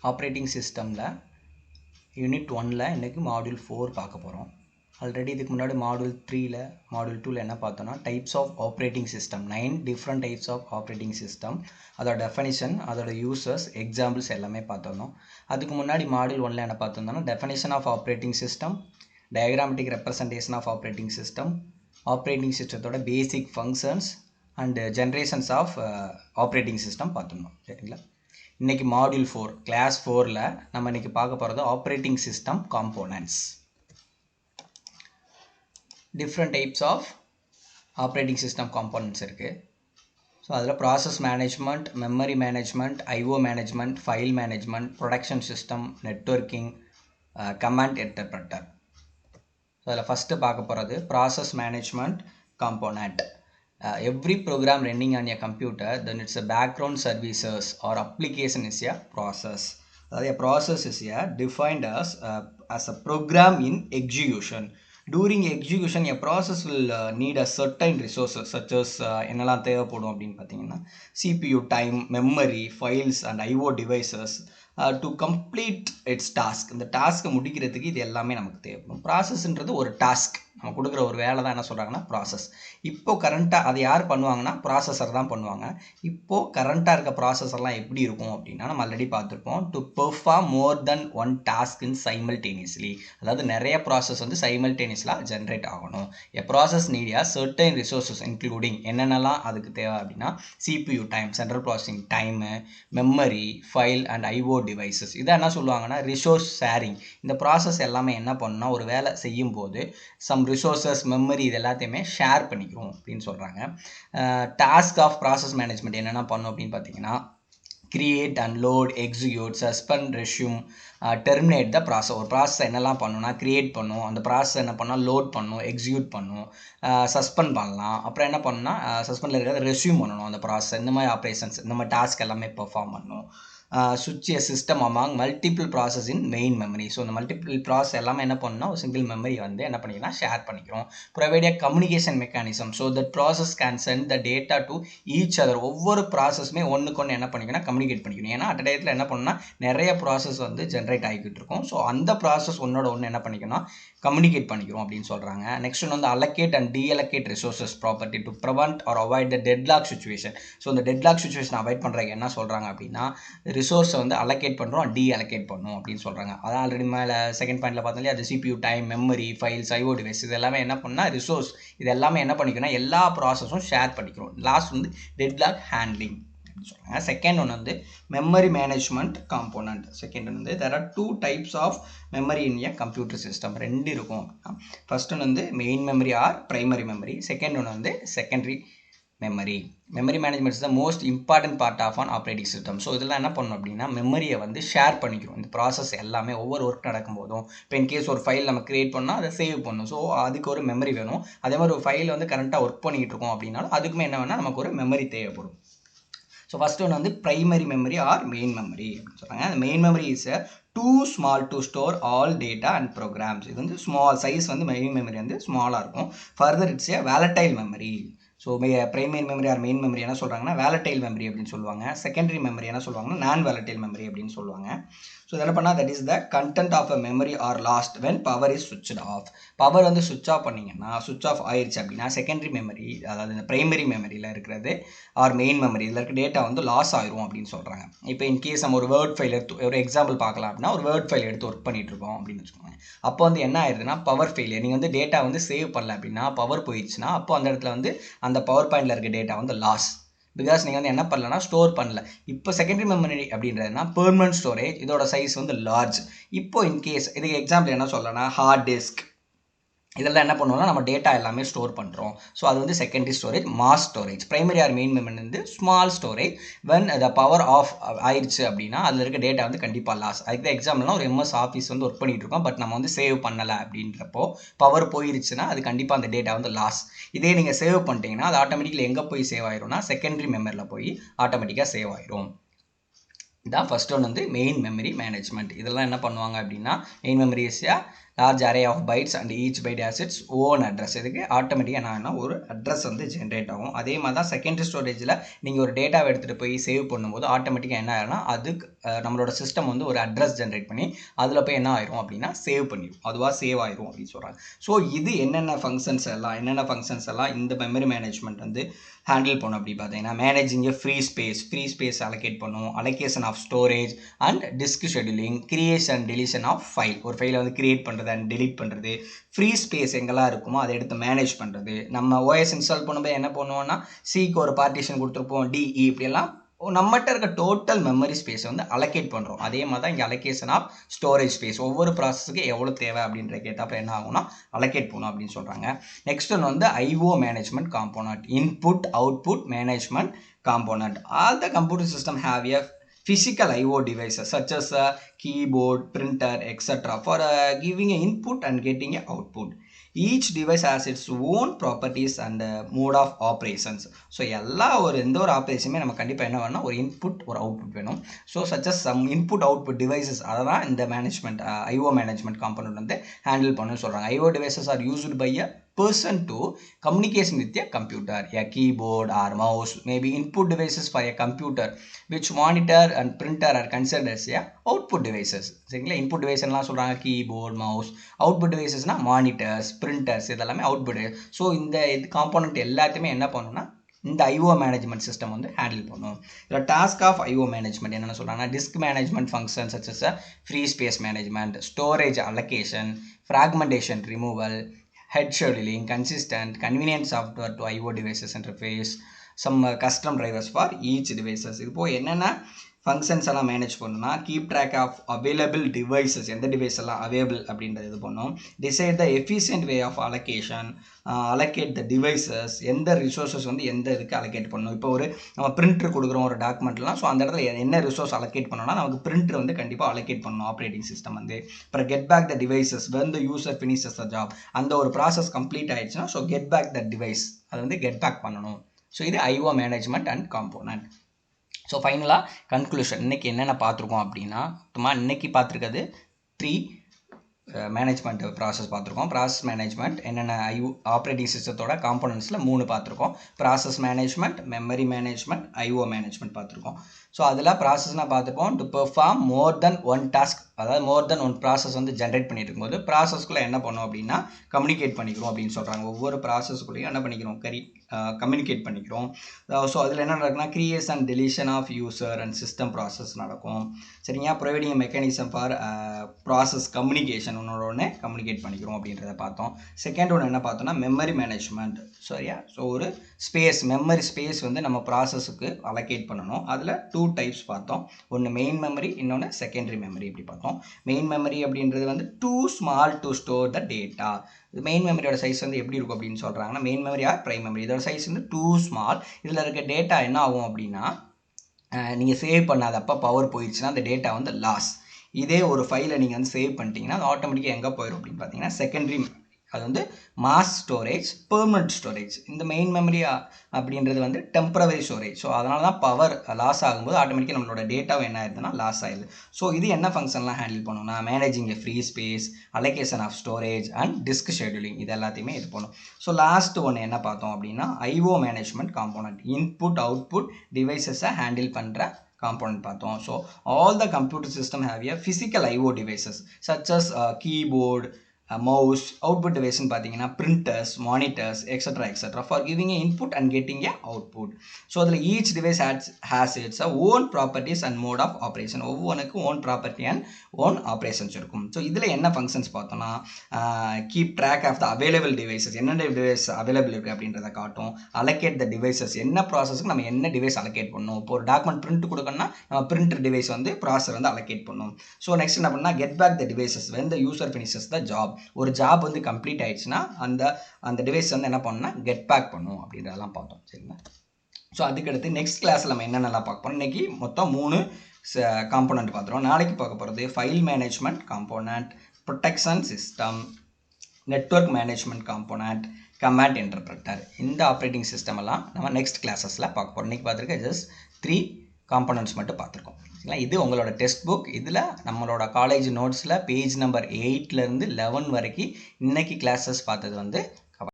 Operating சிஸ்டமில் unit 1ல் இன்றைக்கி மாடியூல் 4 பார்க்க போகிறோம். ஆல்ரெடி இதுக்கு முன்னாடி மாடியூல் 3ல் மாடியூல் 2ல் என்ன பார்த்தோன்னா types of operating system, 9 different types of operating system, அதோட டெஃபனிஷன், அதோட யூசர்ஸ், எக்ஸாம்பிள்ஸ் எல்லாமே பார்த்துருந்தோம். அதுக்கு முன்னாடி மாடியூல் 1ல் என்ன பார்த்துருந்தோம்னா definition of operating system, diagrammatic representation of operating system, operating சிஸ்டத்தோட basic functions and generations of operating system பார்த்துருந்தோம். சரிங்களா? இன்றைக்கி மாடியூல் 4 கிளாஸ் 4ல் நம்ம இன்றைக்கி பார்க்க போகிறது operating system components. Different types of operating system components இருக்குது. ஸோ அதில் process management, memory management, IO management, file management, protection system, networking, command interpreter. So அதில் ஃபஸ்ட்டு பார்க்க போகிறது process management component. Every program running on a computer, then it's a background services or application is a process. A process is defined as a program in execution. During execution, a process will need a certain resources such as என்னெல்லாம் தேவைப்படும் அப்படின்னு பார்த்தீங்கன்னா CPU time, memory, files and IO devices to complete its task. இந்த டாஸ்க்கை முடிக்கிறதுக்கு இது எல்லாமே நமக்கு தேவைப்படும். ப்ராசஸ்ன்றது ஒரு டாஸ்க், நம்ம கொடுக்குற ஒரு வேலை தான் என்ன சொல்கிறாங்கன்னா ப்ராசஸ். இப்போது கரண்ட்டாக அதை யார் பண்ணுவாங்கன்னா ப்ராசஸர் தான் பண்ணுவாங்க. இப்போது கரண்ட்டாக இருக்க ப்ராசஸர்லாம் எப்படி இருக்கும் அப்படின்னா நம்ம ஆல்ரெடி பார்த்துருப்போம். To perform more than one task in simultaneously, அதாவது நிறைய ப்ராசஸ் வந்து சைமல்டேனியஸில் ஜென்ரேட் ஆகணும். A process need a certain resources including என்னென்னலாம் அதுக்கு தேவை அப்படின்னா CPU time, central processing time, memory, file and IO devices. இதை என்ன சொல்லுவாங்கன்னா ரிசோர்ஸ் ஷேரிங். இந்த ப்ராசஸ் எல்லாமே என்ன பண்ணணும்னா ஒரு வேலை செய்யும் போது சம் ரிசோர்ஸஸ், மெமரி இது எல்லாத்தையுமே ஷேர் பண்ணிக்கிறோம் அப்படின்னு சொல்கிறாங்க. டாஸ்க் ஆஃப் ப்ராசஸ் மேனேஜ்மெண்ட் என்னென்ன பண்ணும் அப்படின்னு பார்த்தீங்கன்னா create, unload, execute, suspend, resume, terminate the process. ஒரு ப்ராசஸ் என்னெல்லாம் பண்ணணும்னா கிரியேட் பண்ணும், அந்த ப்ராசஸ் என்ன பண்ணால் லோட் பண்ணும், எக்ஸிக்யூட் பண்ணும், சஸ்பெண்ட் பண்ணலாம், அப்புறம் என்ன பண்ணணும்னா சஸ்பெண்டில் இருக்கிறத ரெஷ்யூம் பண்ணணும். அந்த ப்ராசஸ் இந்த மாதிரி ஆப்ரேஷன்ஸ், இந்த மாதிரி டாஸ்க் எல்லாமே பெர்ஃபார்ம் பண்ணணும். சுவிட்ச் எ சிஸ்டம் அமாங் மல்டிபிள் ப்ராசஸ் இன் மெயின் மெமரி. ஸோ இந்த மல்டிபிள் ப்ராசஸ் எல்லாமே என்ன பண்ணணும்னா ஒரு சிங்கிள் மெமரி வந்து என்ன பண்ணிக்கலாம் ஷேர் பண்ணிக்கிறோம். Provide a communication mechanism so that process can send the data to each other. ஒவ்வொரு ப்ராசஸுமே ஒன்றுக்கு ஒன்று என்ன பண்ணிக்கணும் கம்யூனிகேட் பண்ணிக்கணும். ஏன்னா அட் டயத்தில் என்ன பண்ணணும்னா நிறைய ப்ராசஸ் வந்து ஜென்ரேட் ஆகிக்கிட்டு இருக்கும். ஸோ அந்த ப்ராசஸ் ஒன்னோட ஒன்று என்ன பண்ணிக்கணும் கம்யூனிகேட் பண்ணிக்கிறோம் அப்படின்னு சொல்கிறாங்க. நெக்ஸ்ட் ஒன்று வந்து allocate and deallocate resources property to prevent or avoid the deadlock situation. So இந்த டெட்லாக் சுச்சுவேஷன் அவாய்ட் பண்ணுறதுக்கு என்ன சொல்கிறாங்க அப்படின்னா ரிசோர்ஸை வந்து அலோகேட் பண்ணுறோம், டீஅலோகேட் பண்ணும் அப்படின்னு சொல்கிறாங்க. அதான் ஆல்ரெடி மேலே செகண்ட் பாயிண்டில் பார்த்தோம்லையே அது CPU time, memory, files, IO device இது எல்லாமே என்ன பண்ணால் ரிசோர்ஸ் இது எல்லாமே என்ன பண்ணிக்கணும் எல்லா ப்ராசஸும் ஷேர் பண்ணிக்கிறோம். லாஸ்ட் வந்து டெட்லாக் ஹேண்ட்லிங் சொல்கிறாங்க. செகண்ட் ஒன்று வந்து மெமரி மேனேஜ்மெண்ட் காம்போனன்ட். செகண்ட் வந்து there are 2 types of memory in a computer system. ரெண்டு இருக்கும். ஃபர்ஸ்ட் ஒன்று வந்து main memory or primary memory, second ஒன்று வந்து secondary memory. Memory management is the most important part of an operating system. So இதெல்லாம் என்ன பண்ணணும் அப்படின்னா மெமரியை வந்து ஷேர் பண்ணிக்கிறோம். இந்த ப்ராசஸ் எல்லாமே ஒவ்வொரு ஒர்க் நடக்கும்போதும் இப்போ இன்கேஸ் ஒரு ஃபைல் நம்ம கிரியேட் பண்ணால் அதை சேவ் பண்ணணும். ஸோ அதுக்கு ஒரு மெமரி வேணும். அதே மாதிரி ஒரு ஃபைல் வந்து கரண்ட்டாக ஒர்க் பண்ணிக்கிட்டு இருக்கோம் அப்படின்னாலும் அதுக்குமே என்ன வேணால் நமக்கு ஒரு மெமரி தேவைப்படும். ஸோ ஃபஸ்ட் ஒன்று வந்து primary memory or main memory அப்படின்னு சொல்கிறாங்க. அந்த main memory is too small to store all data and programs. இது வந்து ஸ்மால் சைஸ் வந்து மெயின் மெமரி வந்து ஸ்மாலாக இருக்கும். Further it's a volatile memory. So primary memory or main memory என்ன சொல்கிறாங்கன்னா வேலடைல் மெமரி அப்படின்னு சொல்லுவாங்க. செகண்டரி மெமரி என்ன சொல்லுவாங்கன்னா நான் வேலடைல் மெமரி அப்படின்னு சொல்லுவாங்க. ஸோ இதெல்லாம் பண்ணால் that is the content of a memory are lost when power is சுவிட்ச் ஆஃப். பவர் வந்து சுவிட்ச் ஆஃப் பண்ணிங்கன்னா சுவிட்ச் ஆஃப் ஆயிடுச்சு அப்படின்னா செகண்டரி மெமரி அதாவது இந்த பிரைமரி மெமரியில் இருக்கிறது ஆர் மெயின் மெமரி இதில் இருக்க டேட்டா வந்து லாஸ் ஆயிரும் அப்படின்னு சொல்கிறாங்க. இப்போ இன்கேஸ் நம்ம ஒரு வேர்ட் ஃபைல் எடுத்து ஒரு எக்ஸாம்பிள் பார்க்கலாம் அப்படின்னா ஒரு வேர்ட் ஃபைல் எடுத்து ஒர்க் பண்ணிட்டு இருக்கோம் அப்படின்னு வச்சுக்கோங்க. அப்போ வந்து என்ன ஆயிடுதுன்னா பவர் ஃபெயிலியர். நீங்கள் வந்து டேட்டா வந்து சேவ் பண்ணல அப்படின்னா பவர் போயிடுச்சுன்னா அப்போ அந்த இடத்துல வந்து அந்த பவர் பாயிண்டில் இருக்க டேட்டா வந்து லாஸ். பிகாஸ் நீங்கள் வந்து என்ன பண்ணலன்னா ஸ்டோர் பண்ணல. இப்போ செகண்டரி மெமரி அப்படின்றதுனா பெர்மனன்ட் ஸ்டோரேஜ், இதோட சைஸ் வந்து லார்ஜ். இப்போ இன்கேஸ் இதுக்கு எக்ஸாம்பிள் என்ன சொல்லலாம் ஹார்ட் டிஸ்க் இதெல்லாம் என்ன பண்ணுவோம்னா நம்ம டேட்டா எல்லாமே ஸ்டோர் பண்ணுறோம். ஸோ அது வந்து secondary storage. Mass storage primary or main memory வந்து small storage. When the power off ஆயிடுச்சு அப்படின்னா அதில் இருக்க டேட்டா வந்து கண்டிப்பாக லாஸ். அதுக்கு எக்ஸாம்பிள்னா ஒரு MS ஆஃபீஸ் வந்து ஒர்க் பண்ணிட்டு இருக்கோம், பட் நம்ம வந்து சேவ் பண்ணலை அப்படின்றப்போ பவர் போயிருச்சுன்னா அது கண்டிப்பாக அந்த டேட்டா வந்து லாஸ். இதே நீங்கள் சேவ் பண்ணிட்டீங்கன்னா அது ஆட்டோமேட்டிக்கலி எங்கே போய் சேவ் ஆயிரும்னா செகண்டரி மெமரியில் போய் ஆட்டோமேட்டிக்காக சேவ் ஆயிரும். இதான் ஃபர்ஸ்ட் ஒன் வந்து மெயின் மெமரி மேனேஜ்மெண்ட். இதெல்லாம் என்ன பண்ணுவாங்க அப்படின்னா main memory is large array of bytes and each byte has its own address. இதுக்கு ஆட்டோமேட்டிக்காக என்ன ஒரு அட்ரஸ் வந்து ஜென்ரேட் ஆகும். அதே மாதிரி தான் செகண்டரி ஸ்டோரேஜில் நீங்கள் ஒரு டேட்டாவை எடுத்துகிட்டு போய் சேவ் பண்ணும்போது ஆட்டோமேட்டிக்காக என்ன ஆகும்னா அதுக்கு நம்மளோட சிஸ்டம் வந்து ஒரு அட்ரஸ் ஜென்ரேட் பண்ணி அதில் போய் என்ன ஆயிரும் அப்படின்னா சேவ் பண்ணிடும், அதுவாக சேவ் ஆயிரும் அப்படின்னு சொல்கிறாங்க. ஸோ இது என்னென்ன ஃபங்க்ஷன்ஸ் எல்லாம் இந்த மெமரி மேனேஜ்மெண்ட் வந்து ஹேண்டில் பண்ணும் அப்படி பார்த்தீங்கன்னா மேனேஜிங் ஃப்ரீ ஸ்பேஸ் அலோகேட் பண்ணும், allocation of storage and disk scheduling, creation deletion of file, ஒரு ஃபைலை வந்து கிரியேட் பண்ணுறது அண்ட் டெலிட் பண்ணுறது, ஃப்ரீ ஸ்பேஸ் எங்கெல்லாம் இருக்குமோ அதை எடுத்து மேனேஜ் பண்ணுறது. நம்ம ஓஎஸ் இன்ஸ்டால் பண்ணும்போது என்ன பண்ணுவோம்னா சிக்கு ஒரு பார்ட்டிஷன் கொடுத்துருப்போம், டிஇ இப்படியெல்லாம் நம்மகிட்ட இருக்க டோட்டல் மெமரி ஸ்பேஸை வந்து அலோகேட் பண்ணுறோம். அதே மாதிரி தான் இங்கே அலோகேஷன் ஆஃப் ஸ்டோரேஜ் ஸ்பேஸ் ஒவ்வொரு ப்ராசஸுக்கு எவ்வளோ தேவை அப்படின்ற கேட்டப்போ என்ன ஆகும்னா அலோகேட் பண்ணும் அப்படின்னு சொல்கிறாங்க. நெக்ஸ்ட் ஒன்று வந்து IO management component, input output management component. All the computer system have a physical IO devices such as a keyboard, printer, etc. for giving an input and getting an output. Each device has its own properties and mode of operations. So எல்லா எந்த ஒரு ஆப்ரேஷனுமே நம்ம கண்டிப்பாக என்ன வேணும், ஒரு input ஒரு output வேணும். So such as some input output devices அதெல்லாம் இந்த மேனேஜ்மெண்ட் ஐஓ மேனேஜ்மெண்ட் காம்பனன்ட் வந்து ஹேண்டில் பண்ணணும்னு சொல்கிறாங்க. IO devices are used by a person to communication with a computer, a keyboard or mouse, maybe input devices for a computer which monitor and printer are considered as a output devices. சரிங்களா, input டிவைஸ்லாம் சொல்கிறாங்க keyboard mouse, output டிவைசஸ்னால் monitors printers இதெல்லாமே output. So இந்த component எல்லாத்தையுமே என்ன பண்ணணும்னா இந்த ஐஓ மேனேஜ்மெண்ட் சிஸ்டம் வந்து ஹேண்டில் பண்ணும். இதில் டாஸ்க் ஆஃப் ஐஓ மேனேஜ்மெண்ட் என்னென்ன சொல்கிறாங்கன்னா disk management function such as free space management, storage allocation, fragmentation removal, head scheduling, consistent, convenient software to IO devices interface, some custom drivers for each devices. இப்போ என்னென்ன functions எல்லாம் manage பண்ணணும்னா keep track of available devices, எந்த device எல்லாம் available அப்படின்றது இது பண்ணும். Decide the efficient way of allocation, allocate the devices, எந்த ரிசோர்ஸஸ் வந்து எந்த இதுக்கு அலோகேட் பண்ணணும். இப்போ ஒரு நம்ம பிரிண்டர் கொடுக்குறோம் ஒரு டாக்குமெண்ட்லாம், ஸோ அந்த இடத்துல என்ன ரிசோர்ஸ் அலோகேட் பண்ணணும்னா நமக்கு பிரிண்டர் வந்து கண்டிப்பாக அலோகேட் பண்ணணும் ஆப்ரேட்டிங் சிஸ்டம் வந்து. அப்புறம் get back the devices when the user finishes the job, அந்த ஒரு ப்ராசஸ் கம்ப்ளீட் ஆயிடுச்சுன்னா so get back the device, அது வந்து கெட் பேக் பண்ணணும். ஸோ இது IO management and component. So ஃபைனலாக கன்க்ளூஷன் இன்றைக்கி என்னென்ன பார்த்துருக்கோம் அப்படின்னா இன்றைக்கி பார்த்துருக்கிறது 3 மேனேஜ்மெண்ட் ப்ராசஸ் பார்த்துருக்கோம். ப்ராசஸ் மேனேஜ்மெண்ட் என்னென்ன ஆப்ரேட்டிங் சிஸ்டத்தோட காம்போனன்ட்ஸில் 3 பார்த்துருக்கோம். Process management, memory management, IO management பார்த்துருக்கோம். ஸோ அதில் ப்ராசஸ்னால் பார்த்துருப்போம் to perform more than one task, அதாவது மோர் தென் ஒன் ப்ராசஸ் வந்து ஜென்ரேட் பண்ணிட்டு இருக்கும்போது ப்ராசஸ்க்குள்ளே என்ன பண்ணோம் அப்படின்னா கம்யூனிகேட் பண்ணிக்கிறோம் அப்படின்னு சொல்கிறாங்க. ஒவ்வொரு ப்ராசஸ்க்குள்ளேயும் என்ன பண்ணிக்கிறோம் கம்யூனிகேட் பண்ணிக்கிறோம். ஸோ அதில் என்ன நடக்குன்னா creation deletion of user and system process நடக்கும். சரிங்க, providing mechanism for process communication, ஒன்னோடனே கம்யூனிகேட் பண்ணிக்கிறோம் அப்படின்றத பார்த்தோம். செகண்ட் ஒன்று என்ன பார்த்தோம்னா மெமரி மேனேஜ்மெண்ட். சரியா, ஸோ ஒரு ஸ்பேஸ், மெமரி ஸ்பேஸ் வந்து நம்ம ப்ராசஸுக்கு அலோகேட் பண்ணணும். அதில் 2 டைப்ஸ் பார்த்தோம். ஒன்று மெயின் மெமரி, இன்னொன்று செகண்டரி மெமரி. இப்படி பார்த்தோம். மெயின் மெமரி அப்படின்றது வந்து too small to store the data. Main மெமரியோட சைஸ் வந்து எப்படி இருக்கும் அப்படின்னு சொல்கிறாங்கன்னா main memory or prime memory, இதோட சைஸ் வந்து டூ ஸ்மால். இதில் இருக்க டேட்டா என்ன ஆகும் அப்படின்னா நீங்கள் சேவ் பண்ணாதப்போ பவர் போயிடுச்சுன்னா அந்த டேட்டா வந்து லாஸ். இதே ஒரு ஃபைலை நீங்கள் வந்து சேவ் பண்ணிட்டீங்கன்னா அது ஆட்டோமேட்டிக்காக எங்கே போயிடும் அப்படின்னு பார்த்தீங்கன்னா செகண்டரி, அது வந்து மாஸ் ஸ்டோரேஜ், பெர்மனன்ட் ஸ்டோரேஜ். இந்த மெயின் மெமரி அப்படின்றது வந்து டெம்பரவரி ஸ்டோரேஜ். ஸோ அதனால தான் பவர் லாஸ் ஆகும்போது ஆட்டோமேட்டிக்காக நம்மளோட டேட்டாவை என்ன ஆயிடுதுன்னா லாஸ் ஆயிடுது. ஸோ இது என்ன ஃபங்க்ஷன்லாம் ஹேண்டில் பண்ணணும்னா managing a free space, allocation of storage and disk scheduling, இது எல்லாத்தையுமே இது பண்ணும். ஸோ லாஸ்ட் ஒன்று என்ன பார்த்தோம் அப்படின்னா IO management component, input output டிவைசஸை ஹேண்டில் பண்ணுற காம்போனன்ட் பார்த்தோம். So all the computer system have a physical IO devices such as keyboard, mouse, output device பார்த்தீங்கன்னா printers, monitors, etc. for giving a input and getting a output. So அதில் each device has its own properties and mode of operation. ஒவ்வொன்றுக்கும் own property and own operations இருக்கும். So இதில் என்ன functions பார்த்தோம்னா keep track of the available devices, என்னென்ன device available இருக்குது அப்படின்றத காட்டும். allocate the devices, என்ன ப்ராசஸ்க்கு நம்ம என்ன டிவைஸ் அலோகேட் பண்ணணும். இப்போ ஒரு டாக்குமெண்ட் பிரிண்ட் கொடுக்கணும்னா நம்ம பிரிண்டர் டிவைஸ் வந்து ப்ராசஸர் வந்து அலோகேட் பண்ணணும். ஸோ நெக்ஸ்ட் என்ன பண்ணால் get back the devices when the user finishes the job. ஒரு ஜாப் வந்து கம்ப்ளீட் ஆயிடுச்சுன்னா அந்த டிவைஸ் வந்து என்ன பண்ணணும்னா கெட் பேக் பண்ணும் அப்படின்றதெல்லாம் பார்த்தோம். சரிங்களா, ஸோ அதுக்கடுத்து நெக்ஸ்ட் கிளாஸில் நம்ம என்னென்னலாம் பார்க்க போகிறோம். இன்றைக்கி மொத்தம் 3 காம்போனன்ட் பார்த்துருவோம். நாளைக்கு பார்க்க போகிறது file management component, protection system, network management component, command interpreter. இந்த ஆப்ரேட்டிங் சிஸ்டம் எல்லாம் நம்ம நெக்ஸ்ட் கிளாஸஸில் பார்க்க போகிறோம். இன்றைக்கி பார்த்துருக்க ஜஸ்ட் 3 காம்போனன்ட்ஸ் மட்டும் பார்த்துருக்கோம். இது உங்களோட டெக்ஸ்ட் புக். இதில் நம்மளோட காலேஜ் நோட்ஸில் பேஜ் நம்பர் 8லேருந்து 11 வரைக்கும் இன்றைக்கி கிளாஸஸ் பார்த்தது வந்து